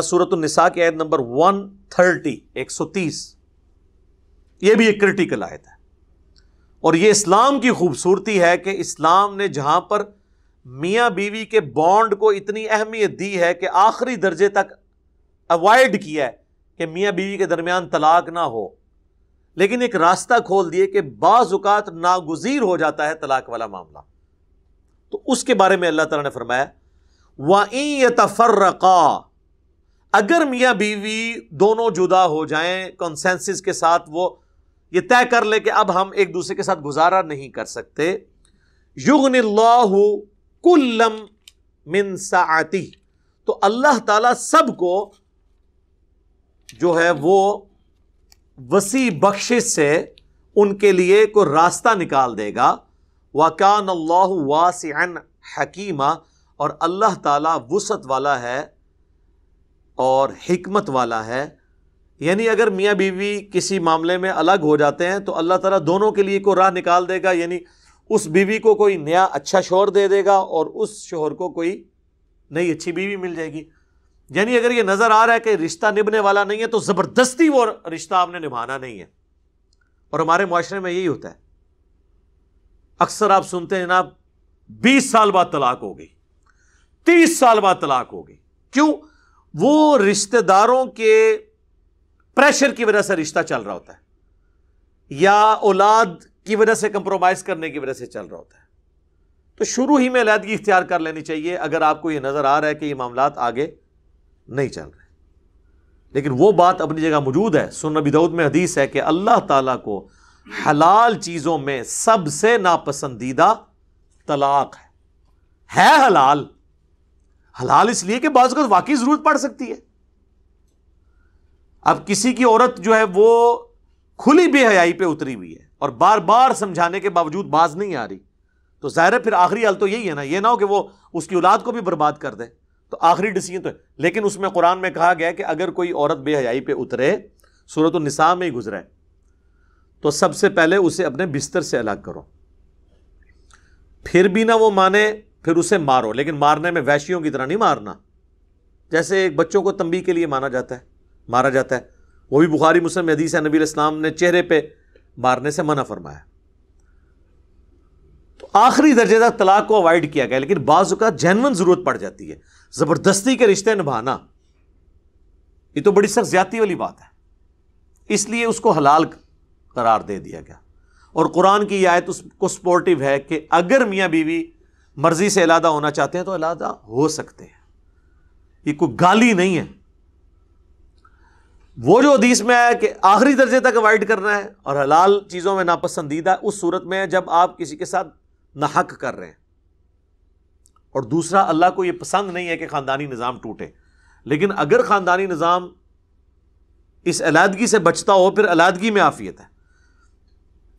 سورۃ النساء کی آیت نمبر 130 یہ بھی ایک کرٹیکل آیت ہے، اور یہ اسلام کی خوبصورتی ہے کہ اسلام نے جہاں پر میاں بیوی کے بانڈ کو اتنی اہمیت دی ہے کہ آخری درجے تک اوائڈ کیا ہے کہ میاں بیوی کے درمیان طلاق نہ ہو، لیکن ایک راستہ کھول دیے کہ بعض اوقات ناگزیر ہو جاتا ہے طلاق والا معاملہ، تو اس کے بارے میں اللہ تعالیٰ نے فرمایا وَإِن يَتَفَرَّقَا، اگر میاں بیوی دونوں جدا ہو جائیں کنسنسس کے ساتھ، وہ یہ طے کر لے کہ اب ہم ایک دوسرے کے ساتھ گزارا نہیں کر سکتے، یغنی اللہ کلم من سعتہ، تو اللہ تعالیٰ سب کو جو ہے وہ وسیع بخشش سے ان کے لیے کوئی راستہ نکال دے گا، وَكَانَ اللَّهُ وَاسِعًا حَكِيمًا، اور اللہ تعالیٰ وسعت والا ہے اور حکمت والا ہے۔ یعنی اگر میاں بیوی کسی معاملے میں الگ ہو جاتے ہیں تو اللہ تعالیٰ دونوں کے لیے کوئی راہ نکال دے گا، یعنی اس بیوی کو کوئی نیا اچھا شوہر دے دے گا اور اس شوہر کو کوئی نئی اچھی بیوی مل جائے گی۔ یعنی اگر یہ نظر آ رہا ہے کہ رشتہ نبھنے والا نہیں ہے تو زبردستی وہ رشتہ آپ نے نبھانا نہیں ہے، اور ہمارے معاشرے میں یہی ہوتا ہے، اکثر آپ سنتے ہیں جناب 20 سال بعد طلاق ہو گئی، 30 سال بعد طلاق ہو گئی، کیوں؟ وہ رشتہ داروں کے پریشر کی وجہ سے رشتہ چل رہا ہوتا ہے، یا اولاد کی وجہ سے کمپرومائز کرنے کی وجہ سے چل رہا ہوتا ہے، تو شروع ہی میں علیحدگی اختیار کر لینی چاہیے اگر آپ کو یہ نظر آ رہا ہے کہ یہ معاملات آگے نہیں چل رہے۔ لیکن وہ بات اپنی جگہ موجود ہے، سنن ابی داؤد میں حدیث ہے کہ اللہ تعالیٰ کو حلال چیزوں میں سب سے ناپسندیدہ طلاق ہے حلال۔ حلال اس لیے کہ بعض اوقات واقعی ضرورت پڑ سکتی ہے۔ اب کسی کی عورت جو ہے وہ کھلی بے حیائی پہ اتری ہوئی ہے اور بار بار سمجھانے کے باوجود باز نہیں آ رہی، تو ظاہر ہے پھر آخری حل تو یہی ہے نا، یہ نہ ہو کہ وہ اس کی اولاد کو بھی برباد کر دے، تو آخری ڈیسیجن تو ہے۔ لیکن اس میں قرآن میں کہا گیا کہ اگر کوئی عورت بے حیائی پہ اترے، سورۃ النساء میں ہی گزرا ہے، تو سب سے پہلے اسے اپنے بستر سے الگ کرو، پھر بھی نہ وہ مانے پھر اسے مارو، لیکن مارنے میں وحشیوں کی طرح نہیں مارنا، جیسے ایک بچوں کو تنبیہ کے لیے مارا جاتا ہے، وہ بھی بخاری مسلم میں حدیث ہے، نبی علیہ السلام نے چہرے پہ مارنے سے منع فرمایا۔ تو آخری درجے تک طلاق کو اوائڈ کیا گیا، لیکن بعض اوقات جینون ضرورت پڑ جاتی ہے، زبردستی کے رشتے نبھانا یہ تو بڑی سخت زیادتی والی بات ہے، اس لیے اس کو حلال قرار دے دیا گیا۔ اور قرآن کی یہ آیت اس کو سپورٹیو ہے کہ اگر میاں بیوی مرضی سے علیحدہ ہونا چاہتے ہیں تو علیحدہ ہو سکتے ہیں، یہ کوئی گالی نہیں ہے۔ وہ جو حدیث میں ہے کہ آخری درجے تک اوائڈ کرنا ہے اور حلال چیزوں میں ناپسندیدہ، اس صورت میں ہے جب آپ کسی کے ساتھ ناحق کر رہے ہیں، اور دوسرا اللہ کو یہ پسند نہیں ہے کہ خاندانی نظام ٹوٹے۔ لیکن اگر خاندانی نظام اس علیحدگی سے بچتا ہو پھر علیحدگی میں عافیت ہے۔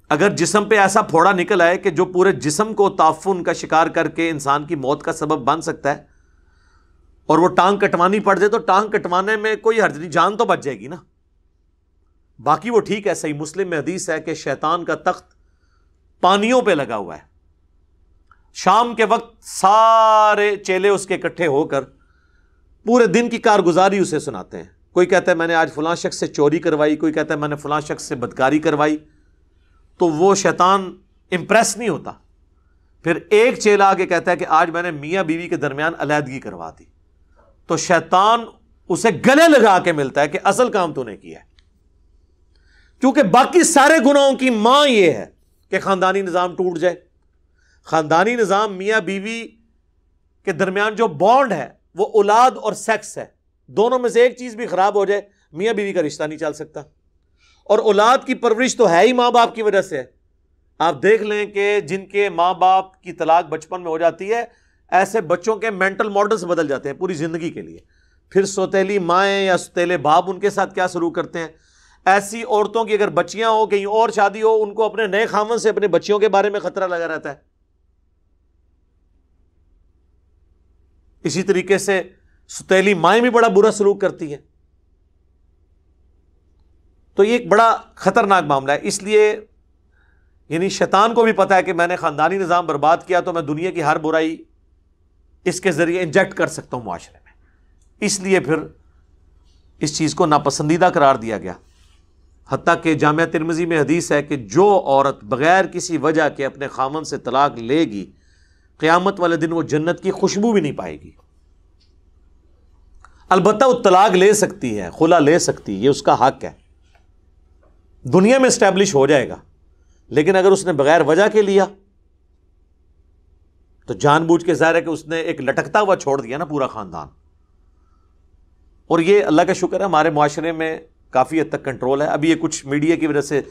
اگر جسم پہ ایسا پھوڑا نکل آئے کہ جو پورے جسم کو تعفن کا شکار کر کے انسان کی موت کا سبب بن سکتا ہے، اور وہ ٹانگ کٹوانی پڑ جائے تو ٹانگ کٹوانے میں کوئی حرج نہیں، جان تو بچ جائے گی نا، باقی وہ ٹھیک ہے۔ صحیح مسلم میں حدیث ہے کہ شیطان کا تخت پانیوں پہ لگا ہوا ہے، شام کے وقت سارے چیلے اس کے اکٹھے ہو کر پورے دن کی کارگزاری اسے سناتے ہیں، کوئی کہتا ہے میں نے آج فلاں شخص سے چوری کروائی، کوئی کہتا ہے میں نے فلاں شخص سے بدکاری کروائی، تو وہ شیطان امپریس نہیں ہوتا، پھر ایک چیلا آگے کہتا ہے کہ آج میں نے میاں بیوی کے درمیان علیحدگی کروا دی، تو شیطان اسے گلے لگا کے ملتا ہے کہ اصل کام تو نے کیا ہے، کیونکہ باقی سارے گناہوں کی ماں یہ ہے کہ خاندانی نظام ٹوٹ جائے۔ خاندانی نظام میاں بیوی کے درمیان جو بانڈ ہے وہ اولاد اور سیکس ہے، دونوں میں سے ایک چیز بھی خراب ہو جائے میاں بیوی کا رشتہ نہیں چل سکتا، اور اولاد کی پرورش تو ہے ہی ماں باپ کی وجہ سے ہے۔ آپ دیکھ لیں کہ جن کے ماں باپ کی طلاق بچپن میں ہو جاتی ہے، ایسے بچوں کے مینٹل ماڈلز بدل جاتے ہیں پوری زندگی کے لیے، پھر سوتیلی مائیں یا سوتیلے باپ ان کے ساتھ کیا سلوک کرتے ہیں۔ ایسی عورتوں کی اگر بچیاں ہو، کہیں اور شادی ہو، ان کو اپنے نئے خاوند سے اپنے بچیوں کے بارے میں خطرہ لگا رہتا ہے۔ اسی طریقے سے سوتیلی مائیں بھی بڑا برا سلوک کرتی ہیں، تو یہ ایک بڑا خطرناک معاملہ ہے۔ اس لیے یعنی شیطان کو بھی پتا ہے کہ میں نے خاندانی نظام برباد کیا تو میں دنیا کی ہر برائی اس کے ذریعے انجیکٹ کر سکتا ہوں معاشرے میں، اس لیے پھر اس چیز کو ناپسندیدہ قرار دیا گیا، حتیٰ کہ جامعہ ترمذی میں حدیث ہے کہ جو عورت بغیر کسی وجہ کے اپنے خامن سے طلاق لے گی قیامت والے دن وہ جنت کی خوشبو بھی نہیں پائے گی۔ البتہ وہ طلاق لے سکتی ہے، خلا لے سکتی ہے، یہ اس کا حق ہے، دنیا میں اسٹیبلش ہو جائے گا، لیکن اگر اس نے بغیر وجہ کے لیا تو جان بوجھ کے ظاہر ہے کہ اس نے ایک لٹکتا ہوا چھوڑ دیا نا پورا خاندان۔ اور یہ اللہ کا شکر ہے ہمارے معاشرے میں کافی حد تک کنٹرول ہے، ابھی یہ کچھ میڈیا کی وجہ سے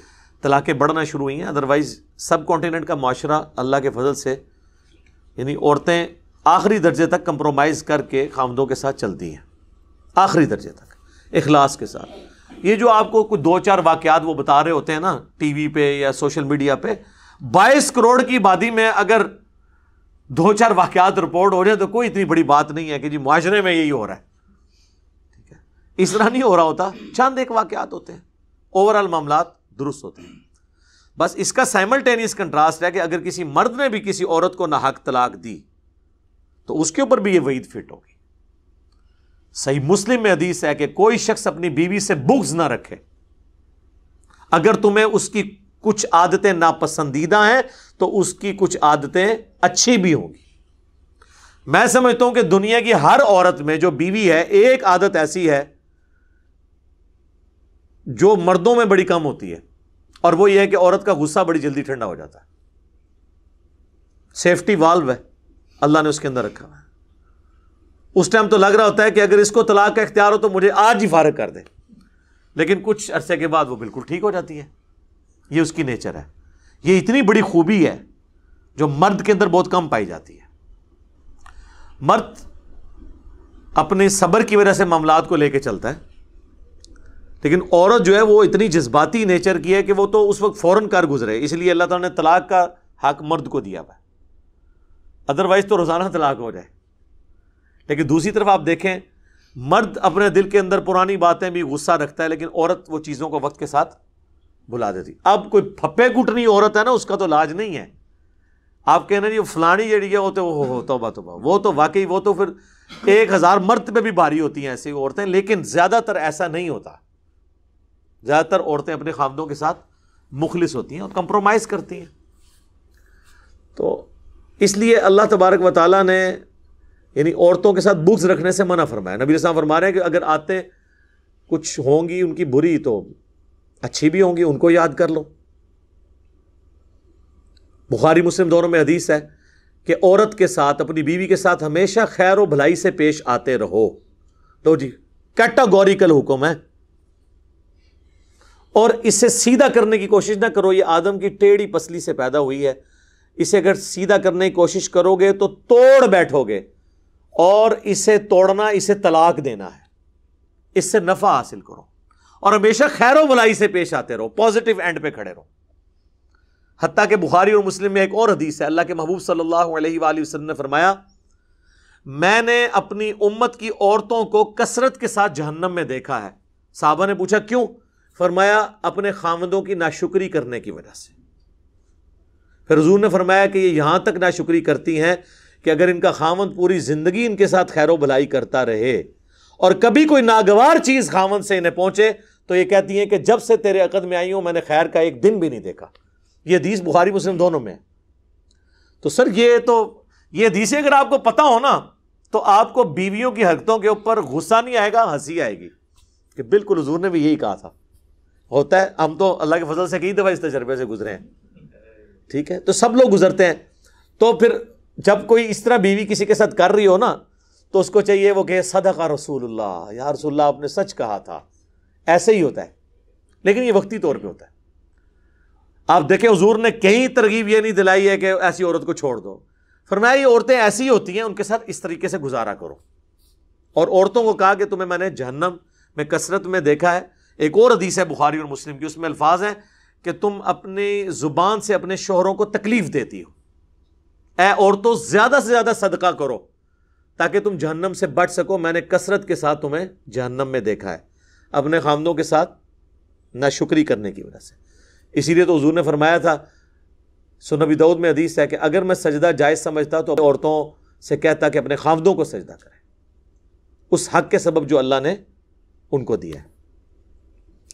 طلاقیں بڑھنا شروع ہوئی ہیں، ادروائز سب کانٹیننٹ کا معاشرہ اللہ کے فضل سے یعنی عورتیں آخری درجے تک کمپرومائز کر کے خامدوں کے ساتھ چلتی ہیں، آخری درجے تک اخلاص کے ساتھ۔ یہ جو آپ کو کچھ 2-4 واقعات وہ بتا رہے ہوتے ہیں نا ٹی وی پہ یا سوشل میڈیا پہ، 22 کروڑ کی آبادی میں اگر 2-4 واقعات رپورٹ ہو جائے تو کوئی اتنی بڑی بات نہیں ہے کہ جی معاشرے میں یہی ہو رہا ہے، ٹھیک ہے، اس طرح نہیں ہو رہا ہوتا، چند ایک واقعات ہوتے ہیں، اوورآل معاملات درست ہوتے ہیں۔ بس اس کا سائملٹینیس کنٹراسٹ ہے کہ اگر کسی مرد نے بھی کسی عورت کو ناحق طلاق دی تو اس کے اوپر بھی یہ وعید فٹ ہوگی۔ صحیح مسلم میں حدیث ہے کہ کوئی شخص اپنی بیوی سے بغض نہ رکھے، اگر تمہیں اس کی کچھ عادتیں ناپسندیدہ ہیں تو اس کی کچھ عادتیں اچھی بھی ہوں گی۔ میں سمجھتا ہوں کہ دنیا کی ہر عورت میں جو بیوی ہے ایک عادت ایسی ہے جو مردوں میں بڑی کم ہوتی ہے، اور وہ یہ ہے کہ عورت کا غصہ بڑی جلدی ٹھنڈا ہو جاتا ہے۔ سیفٹی والو ہے اللہ نے اس کے اندر رکھا ہے، اس ٹائم تو لگ رہا ہوتا ہے کہ اگر اس کو طلاق کا اختیار ہو تو مجھے آج ہی فارغ کر دے، لیکن کچھ عرصے کے بعد وہ بالکل ٹھیک ہو جاتی ہے۔ یہ اس کی نیچر ہے، یہ اتنی بڑی خوبی ہے جو مرد کے اندر بہت کم پائی جاتی ہے۔ مرد اپنے صبر کی وجہ سے معاملات کو لے کے چلتا ہے، لیکن عورت جو ہے وہ اتنی جذباتی نیچر کی ہے کہ وہ تو اس وقت فوراً کر گزرے، اس لیے اللہ تعالیٰ نے طلاق کا حق مرد کو دیا ہوا ہے، ادروائز تو روزانہ طلاق ہو جائے۔ لیکن دوسری طرف آپ دیکھیں مرد اپنے دل کے اندر پرانی باتیں بھی غصہ رکھتا ہے، لیکن عورت وہ چیزوں کو وقت کے ساتھ بلا دیتی۔ اب کوئی پھپے کٹنی عورت ہے نا، اس کا تو علاج نہیں ہے۔ آپ کہنا جی فلانی جڑی ہے وہ تو توبہ توبہ، وہ تو واقعی وہ تو پھر 1000 مرد پہ بھی بھاری ہوتی ہیں ایسی عورتیں، لیکن زیادہ تر ایسا نہیں ہوتا۔ زیادہ تر عورتیں اپنے خامدوں کے ساتھ مخلص ہوتی ہیں اور کمپرومائز کرتی ہیں۔ تو اس لیے اللہ تبارک و تعالیٰ نے یعنی عورتوں کے ساتھ بغض رکھنے سے منع فرمایا۔ نبی علیہ السلام فرما رہے ہیں کہ اگر آتے کچھ ہوں گی ان کی بری تو اچھی بھی ہوں گی، ان کو یاد کر لو۔ بخاری مسلم دونوں میں حدیث ہے کہ عورت کے ساتھ اپنی بیوی کے ساتھ ہمیشہ خیر و بھلائی سے پیش آتے رہو۔ تو جی کیٹاگوریکل حکم ہے، اور اسے سیدھا کرنے کی کوشش نہ کرو۔ یہ آدم کی ٹیڑھی پسلی سے پیدا ہوئی ہے، اسے اگر سیدھا کرنے کی کوشش کرو گے تو توڑ بیٹھو گے، اور اسے توڑنا اسے طلاق دینا ہے۔ اس سے نفع حاصل کرو اور ہمیشہ خیر و بھلائی سے پیش آتے رہو، پازیٹیو اینڈ پہ کھڑے رہو۔ حتیٰ کہ بخاری اور مسلم میں ایک اور حدیث ہے، اللہ کے محبوب صلی اللہ علیہ وآلہ وسلم نے فرمایا میں نے اپنی امت کی عورتوں کو کثرت کے ساتھ جہنم میں دیکھا ہے۔ صحابہ نے پوچھا کیوں؟ فرمایا اپنے خامندوں کی ناشکری کرنے کی وجہ سے۔ پھر حضور نے فرمایا کہ یہ یہاں تک ناشکری کرتی ہیں کہ اگر ان کا خامند پوری زندگی ان کے ساتھ خیر و بھلائی کرتا رہے اور کبھی کوئی ناگوار چیز خامند سے انہیں پہنچے تو یہ کہتی ہیں کہ جب سے تیرے عقد میں آئی ہوں میں نے خیر کا ایک دن بھی نہیں دیکھا۔ یہ حدیث بخاری مسلم دونوں میں ہے۔ تو سر یہ حدیثیں اگر آپ کو پتہ ہو نا تو آپ کو بیویوں کی حرکتوں کے اوپر غصہ نہیں آئے گا، ہنسی آئے گی کہ بالکل حضور نے بھی یہی کہا تھا۔ ہوتا ہے، ہم تو اللہ کے فضل سے کئی دفعہ اس تجربے سے گزرے ہیں، ٹھیک ہے، تو سب لوگ گزرتے ہیں۔ تو پھر جب کوئی اس طرح بیوی کسی کے ساتھ کر رہی ہو نا تو اس کو چاہیے وہ کہ صدق رسول اللہ، یا رسول اللہ آپ نے سچ کہا تھا۔ ایسے ہی ہوتا ہے، لیکن یہ وقتی طور پہ ہوتا ہے۔ آپ دیکھیں حضور نے کہیں ترغیب یہ نہیں دلائی ہے کہ ایسی عورت کو چھوڑ دو، فرمایا یہ عورتیں ایسی ہوتی ہیں ان کے ساتھ اس طریقے سے گزارا کرو۔ اور عورتوں کو کہا کہ تمہیں میں نے جہنم میں کثرت میں دیکھا ہے۔ ایک اور حدیث ہے بخاری اور مسلم کی، اس میں الفاظ ہیں کہ تم اپنی زبان سے اپنے شوہروں کو تکلیف دیتی ہو، اے عورتوں زیادہ سے زیادہ صدقہ کرو تاکہ تم جہنم سے بچ سکو، میں نے کثرت کے ساتھ تمہیں جہنم میں دیکھا ہے اپنے خامدوں کے ساتھ ناشکری کرنے کی وجہ سے۔ اسی لیے تو حضور نے فرمایا تھا، سنن ابی داؤد میں حدیث ہے کہ اگر میں سجدہ جائز سمجھتا تو عورتوں سے کہتا کہ اپنے خامدوں کو سجدہ کریں، اس حق کے سبب جو اللہ نے ان کو دیا ہے.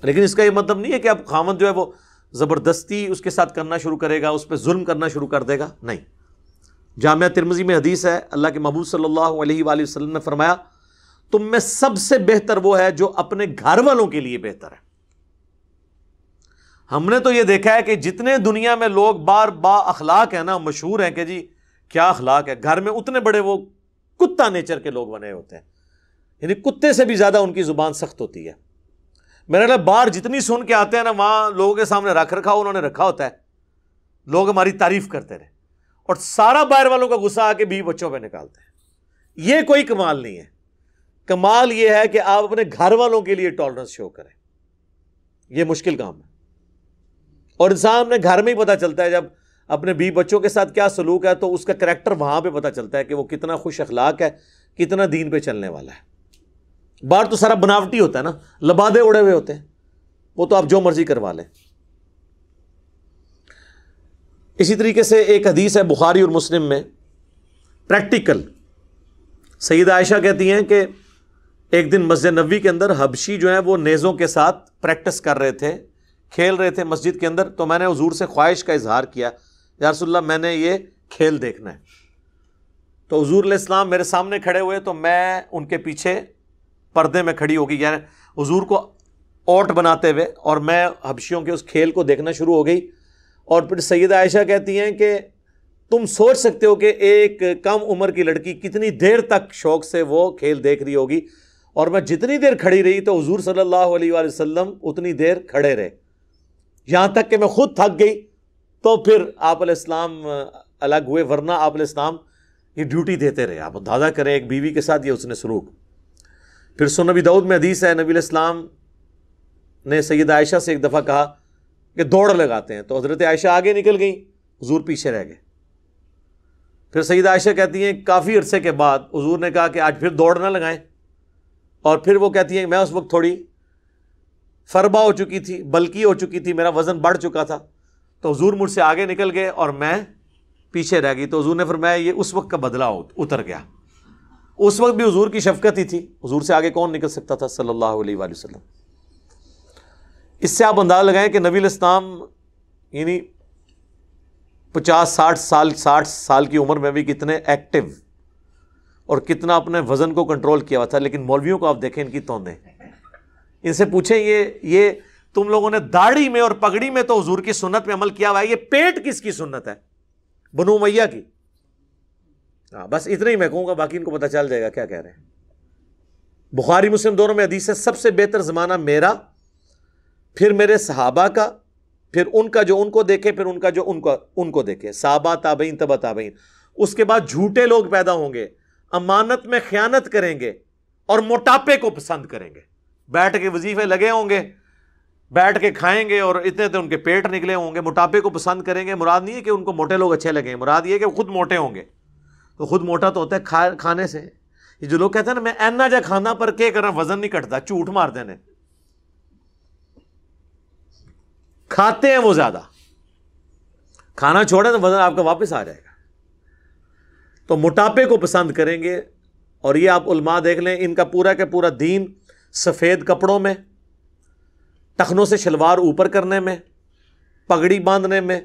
لیکن اس کا یہ مطلب نہیں ہے کہ اب خاوند جو ہے وہ زبردستی اس کے ساتھ کرنا شروع کرے گا, اس پہ ظلم کرنا شروع کر دے گا, نہیں. جامعہ ترمذی میں حدیث ہے, اللہ کے محبوب صلی اللہ علیہ وآلہ وسلم نے فرمایا تم میں سب سے بہتر وہ ہے جو اپنے گھر والوں کے لیے بہتر ہے. ہم نے تو یہ دیکھا ہے کہ جتنے دنیا میں لوگ با اخلاق ہیں نا, مشہور ہیں کہ جی کیا اخلاق ہے, گھر میں اتنے بڑے وہ کتا نیچر کے لوگ بنے ہوتے ہیں, یعنی کتے سے بھی زیادہ ان کی زبان سخت ہوتی ہے. میرے لیے باہر جتنی سن کے آتے ہیں نا, وہاں لوگوں کے سامنے رکھ رکھا انہوں نے رکھا ہوتا ہے, لوگ ہماری تعریف کرتے رہے, اور سارا باہر والوں کا غصہ آ کے بیوی بچوں پہ نکالتے ہیں. یہ کوئی کمال نہیں ہے. کمال یہ ہے کہ آپ اپنے گھر والوں کے لیے ٹالرنس شو کریں. یہ مشکل کام ہے, اور انسان اپنے گھر میں ہی پتہ چلتا ہے جب اپنے بیوی بچوں کے ساتھ کیا سلوک ہے, تو اس کا کریکٹر وہاں پہ پتہ چلتا ہے کہ وہ کتنا خوش اخلاق ہے, کتنا دین پہ چلنے والا ہے. باہر تو سارا بناوٹی ہوتا ہے نا, لبادے اڑے ہوئے ہوتے ہیں, وہ تو آپ جو مرضی کروا لیں. اسی طریقے سے ایک حدیث ہے بخاری اور مسلم میں, پریکٹیکل. سیدہ عائشہ کہتی ہیں کہ ایک دن مسجد نبوی کے اندر حبشی جو ہیں وہ نیزوں کے ساتھ پریکٹس کر رہے تھے, کھیل رہے تھے مسجد کے اندر. تو میں نے حضور سے خواہش کا اظہار کیا, یا رسول اللہ میں نے یہ کھیل دیکھنا ہے. تو حضور علیہ السلام میرے سامنے کھڑے ہوئے, تو میں ان کے پیچھے پردے میں کھڑی ہوگی, یعنی حضور کو اوٹ بناتے ہوئے, اور میں حبشیوں کے اس کھیل کو دیکھنا شروع ہو گئی. اور پھر سیدہ عائشہ کہتی ہیں کہ تم سوچ سکتے ہو کہ ایک کم عمر کی لڑکی کتنی دیر تک شوق سے وہ کھیل دیکھ رہی ہوگی, اور میں جتنی دیر کھڑی رہی تو حضور صلی اللہ علیہ وآلہ وسلم اتنی دیر کھڑے رہے, یہاں تک کہ میں خود تھک گئی. تو پھر آپ علیہ السلام الگ ہوئے, ورنہ آپ علیہ السلام یہ ڈیوٹی دیتے رہے. آپ اندازہ کریں ایک بیوی کے ساتھ یہ اس نے سلوک. پھر سنن نبی داؤد میں حدیث ہے, نبی علیہ السلام نے سیدہ عائشہ سے ایک دفعہ کہا کہ دوڑ لگاتے ہیں, تو حضرت عائشہ آگے نکل گئیں, حضور پیچھے رہ گئے. پھر سیدہ عائشہ کہتی ہیں کافی عرصے کے بعد حضور نے کہا کہ آج پھر دوڑ نہ لگائیں, اور پھر وہ کہتی ہیں میں اس وقت تھوڑی فربا ہو چکی تھی, بلکی ہو چکی تھی, میرا وزن بڑھ چکا تھا. تو حضور مجھ سے آگے نکل گئے اور میں پیچھے رہ گئی. تو حضور نے فرمایا یہ اس وقت کا بدلہ اتر گیا. اس وقت بھی حضور کی شفقت ہی تھی, حضور سے آگے کون نکل سکتا تھا صلی اللہ علیہ وآلہ وسلم. اس سے آپ اندازہ لگائیں کہ نبی علیہ السلام یعنی 50-60 سال کی عمر میں بھی کتنے ایکٹیو اور کتنا اپنے وزن کو کنٹرول کیا ہوا تھا. لیکن مولویوں کو آپ دیکھیں ان کی توندیں, ان سے پوچھیں یہ تم لوگوں نے داڑھی میں اور پگڑی میں تو حضور کی سنت میں عمل کیا ہوا ہے, یہ پیٹ کس کی سنت ہے؟ بنو امیہ کی. بس اتنا ہی میں کہوں گا, باقی ان کو پتہ چل جائے گا کیا کہہ رہے ہیں. بخاری مسلم دونوں میں حدیث ہے سب سے بہتر زمانہ میرا, پھر میرے صحابہ کا, پھر ان کا جو ان کو دیکھے, پھر ان کا جو ان کو دیکھے, صحابہ تابعین تبع تابعین. اس کے بعد جھوٹے لوگ پیدا ہوں گے, امانت میں خیانت کریں گے اور موٹاپے کو پسند کریں گے. بیٹھ کے وظیفے لگے ہوں گے, بیٹھ کے کھائیں گے اور اتنے تو ان کے پیٹ نکلے ہوں گے. موٹاپے کو پسند کریں گے, مراد نہیں ہے کہ ان کو موٹے لوگ اچھے لگیں, مراد یہ ہے کہ خود موٹے ہوں گے. تو خود موٹا تو ہوتا ہے کھانے سے. یہ جو لوگ کہتے ہیں نا میں اینا جا کھانا پر کیا کرنا, وزن نہیں کٹتا, جھوٹ مار دینے. کھاتے ہیں وہ زیادہ, کھانا چھوڑیں تو وزن آپ کا واپس آ جائے گا. تو موٹاپے کو پسند کریں گے. اور یہ آپ علماء دیکھ لیں, ان کا پورا کا پورا دین سفید کپڑوں میں, ٹخنوں سے شلوار اوپر کرنے میں, پگڑی باندھنے میں,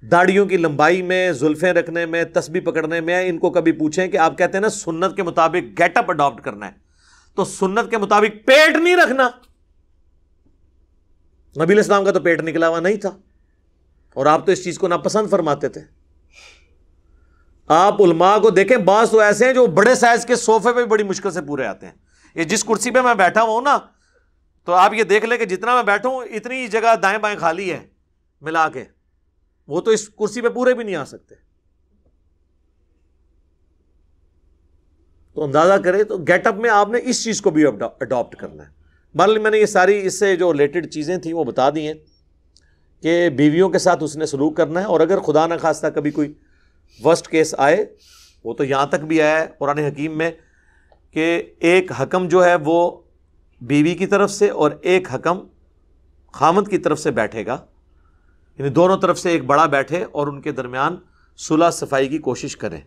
داڑھیوں کی لمبائی میں, زلفیں رکھنے میں, تسبیح پکڑنے میں. ان کو کبھی پوچھیں کہ آپ کہتے ہیں نا سنت کے مطابق گیٹ اپ اڈاپٹ کرنا ہے, تو سنت کے مطابق پیٹ نہیں رکھنا. نبی علیہ السلام کا تو پیٹ نکلا ہوا نہیں تھا, اور آپ تو اس چیز کو ناپسند فرماتے تھے. آپ علماء کو دیکھیں, بعض تو ایسے ہیں جو بڑے سائز کے صوفے پہ بھی بڑی مشکل سے پورے آتے ہیں. یہ جس کرسی پہ میں بیٹھا ہوں نا, تو آپ یہ دیکھ لیں کہ جتنا میں بیٹھا ہوں اتنی جگہ دائیں بائیں خالی ہے ملا کے, وہ تو اس کرسی پہ پورے بھی نہیں آ سکتے. تو اندازہ کریں, تو گیٹ اپ میں آپ نے اس چیز کو بھی اڈاپٹ کرنا ہے. بہرحال میں نے یہ ساری اس سے جو ریلیٹڈ چیزیں تھیں وہ بتا دی ہیں کہ بیویوں کے ساتھ اس نے سلوک کرنا ہے. اور اگر خدا نہ خواستہ کبھی کوئی ورسٹ کیس آئے, وہ تو یہاں تک بھی آیا ہے قرآن حکیم میں کہ ایک حکم جو ہے وہ بیوی کی طرف سے اور ایک حکم خامند کی طرف سے بیٹھے گا, یعنی دونوں طرف سے ایک بڑا بیٹھے اور ان کے درمیان صلح صفائی کی کوشش کریں.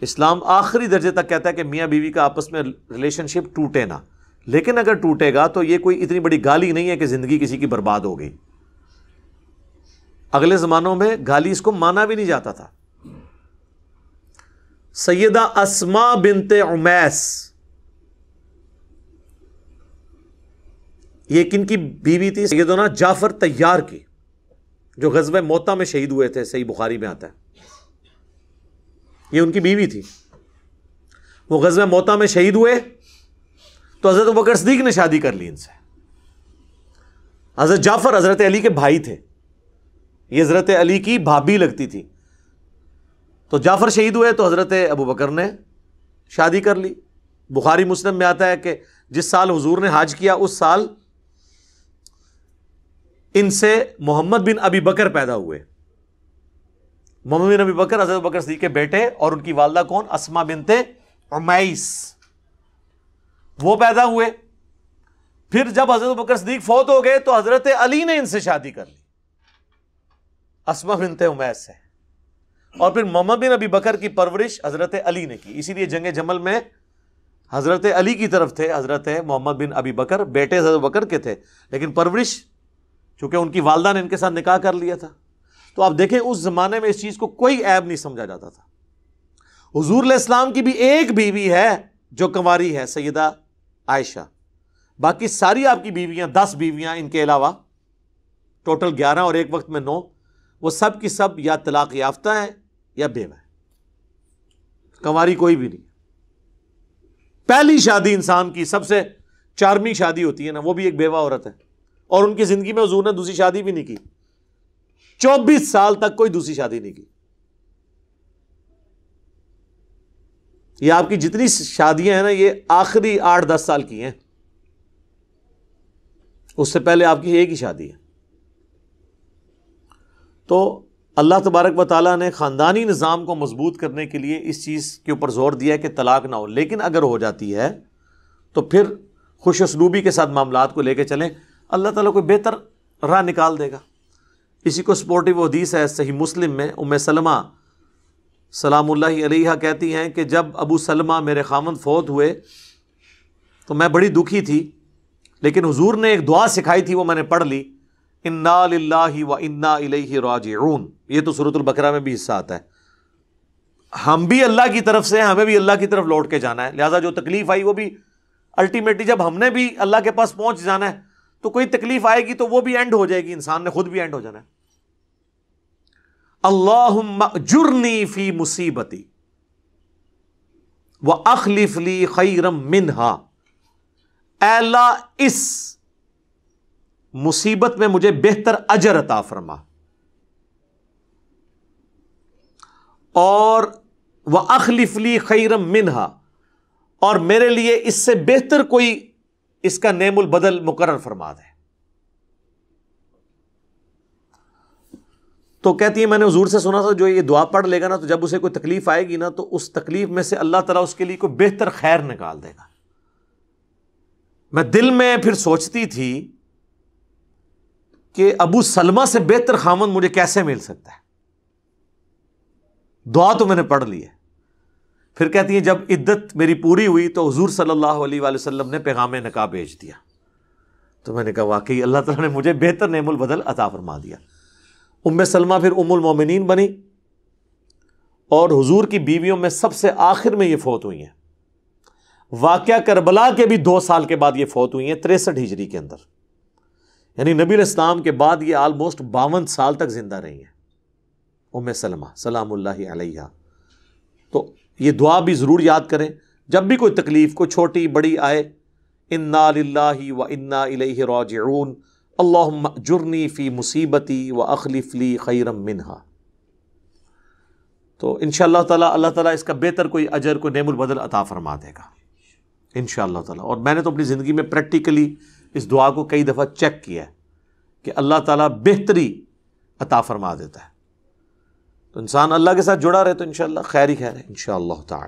اسلام آخری درجے تک کہتا ہے کہ میاں بیوی کا آپس میں ریلیشن شپ ٹوٹے نہ, لیکن اگر ٹوٹے گا تو یہ کوئی اتنی بڑی گالی نہیں ہے کہ زندگی کسی کی برباد ہو گئی. اگلے زمانوں میں گالی اس کو مانا بھی نہیں جاتا تھا. سیدہ اسماء بنت عمیس یہ کن کی بیوی تھی؟ سیدنا جعفر طیار کی، جو غزوہ موطا میں شہید ہوئے تھے، صحیح بخاری میں آتا ہے. یہ ان کی بیوی تھی. وہ غزوہ موطا میں شہید ہوئے تو حضرت ابوبکر صدیق نے شادی کر لی ان سے. حضرت جعفر حضرت علی کے بھائی تھے، یہ حضرت علی کی بھابھی لگتی تھی. تو جعفر شہید ہوئے تو حضرت ابوبکر نے شادی کر لی. بخاری مسلم میں آتا ہے کہ جس سال حضور نے حج کیا اس سال ان سے محمد بن ابی بکر پیدا ہوئے. محمد بن ابی بکر حضرت ابوبکر صدیق کے بیٹے، اور ان کی والدہ کون؟ اسماء بنت عمیس، وہ پیدا ہوئے. پھر جب حضرت ابوبکر صدیق فوت ہو گئے تو حضرت علی نے ان سے شادی کر لی اسماء بنت عمیس سے. اور پھر محمد بن ابی بکر کی پرورش حضرت علی نے کی. اسی لیے جنگ جمل میں حضرت علی کی طرف تھے حضرت محمد بن ابی بکر، بیٹے حضرت بکر کے تھے، لیکن پرورش چونکہ ان کی والدہ نے ان کے ساتھ نکاح کر لیا تھا. تو آپ دیکھیں اس زمانے میں اس چیز کو کوئی عیب نہیں سمجھا جاتا تھا. حضور علیہ السلام کی بھی ایک بیوی ہے جو کنواری ہے، سیدہ عائشہ. باقی ساری آپ کی بیویاں، 10 بیویاں ان کے علاوہ ٹوٹل 11 اور ایک وقت میں 9، وہ سب کی سب یا طلاق یافتہ ہیں یا بیوہ ہیں. کنواری کوئی بھی نہیں. پہلی شادی انسان کی سب سے چارمنگ شادی ہوتی ہے نا، وہ بھی ایک بیوہ عورت ہے. اور ان کی زندگی میں حضور نے دوسری شادی بھی نہیں کی. 24 سال تک کوئی دوسری شادی نہیں کی. یہ آپ کی جتنی شادیاں ہیں نا، یہ آخری 8-10 سال کی ہیں. اس سے پہلے آپ کی ایک ہی شادی ہے. تو اللہ تبارک و تعالیٰ نے خاندانی نظام کو مضبوط کرنے کے لیے اس چیز کے اوپر زور دیا ہے کہ طلاق نہ ہو. لیکن اگر ہو جاتی ہے تو پھر خوش اسلوبی کے ساتھ معاملات کو لے کے چلیں، اللہ تعالیٰ کوئی بہتر راہ نکال دے گا. اسی کو سپورٹیو حدیث ہے صحیح مسلم میں، ام سلمہ سلام اللہ علیہا کہتی ہیں کہ جب ابو سلمہ میرے خامند فوت ہوئے تو میں بڑی دکھی تھی، لیکن حضور نے ایک دعا سکھائی تھی، وہ میں نے پڑھ لی، انا للہ و انا الیہ راجعون. یہ تو سورۃ البقرہ میں بھی حصہ آتا ہے. ہم بھی اللہ کی طرف سے ہیں، ہمیں بھی اللہ کی طرف لوٹ کے جانا ہے. لہٰذا جو تکلیف آئی وہ بھی الٹیمیٹلی جب ہم نے بھی اللہ کے پاس پہنچ جانا ہے تو کوئی تکلیف آئے گی تو وہ بھی اینڈ ہو جائے گی، انسان نے خود بھی اینڈ ہو جانا ہے. اللہم اجرنی فی مصیبتی واخلف لی خیرا منہا. اے اللہ اس مصیبت میں مجھے بہتر اجر عطا فرما، اور واخلف لی خیرا منہا، اور میرے لیے اس سے بہتر کوئی اس کا نعم البدل مقرر فرما دے. تو کہتی ہے میں نے حضور سے سنا تھا جو یہ دعا پڑھ لے گا نا تو جب اسے کوئی تکلیف آئے گی نا تو اس تکلیف میں سے اللہ تعالیٰ اس کے لیے کوئی بہتر خیر نکال دے گا. میں دل میں پھر سوچتی تھی کہ ابو سلمہ سے بہتر خامند مجھے کیسے مل سکتا ہے. دعا تو میں نے پڑھ لی ہے. پھر کہتی ہیں جب عدت میری پوری ہوئی تو حضور صلی اللہ علیہ وآلہ وسلم نے پیغام نکاح بھیج دیا. تو میں نے کہا واقعی اللہ تعالیٰ نے مجھے بہتر نعم البدل عطا فرما دیا. ام سلمہ پھر ام المومنین بنی، اور حضور کی بیویوں میں سب سے آخر میں یہ فوت ہوئی ہیں. واقعہ کربلا کے بھی 2 سال کے بعد یہ فوت ہوئی ہیں، 63 ہجری کے اندر. یعنی نبی علیہ السلام کے بعد یہ آلموسٹ 52 سال تک زندہ رہی ہیں ام سلمہ سلام اللہ علیہا. تو یہ دعا بھی ضرور یاد کریں جب بھی کوئی تکلیف کوئی چھوٹی بڑی آئے، انا للہ و انا الیہ راجعون، اللہم اجرنی فی مصیبتی و اخلف لی خیرا منہا. تو انشاءاللہ تعالیٰ اللہ تعالیٰ اس کا بہتر کوئی اجر کوئی نعم البدل عطا فرما دے گا انشاءاللہ تعالیٰ. اور میں نے تو اپنی زندگی میں پریکٹیکلی اس دعا کو کئی دفعہ چیک کیا ہے کہ اللہ تعالیٰ بہتری عطا فرما دیتا ہے. تو انسان اللہ کے ساتھ جڑا رہے تو انشاءاللہ خیر ہی خیر ہے انشاءاللہ تعالیٰ.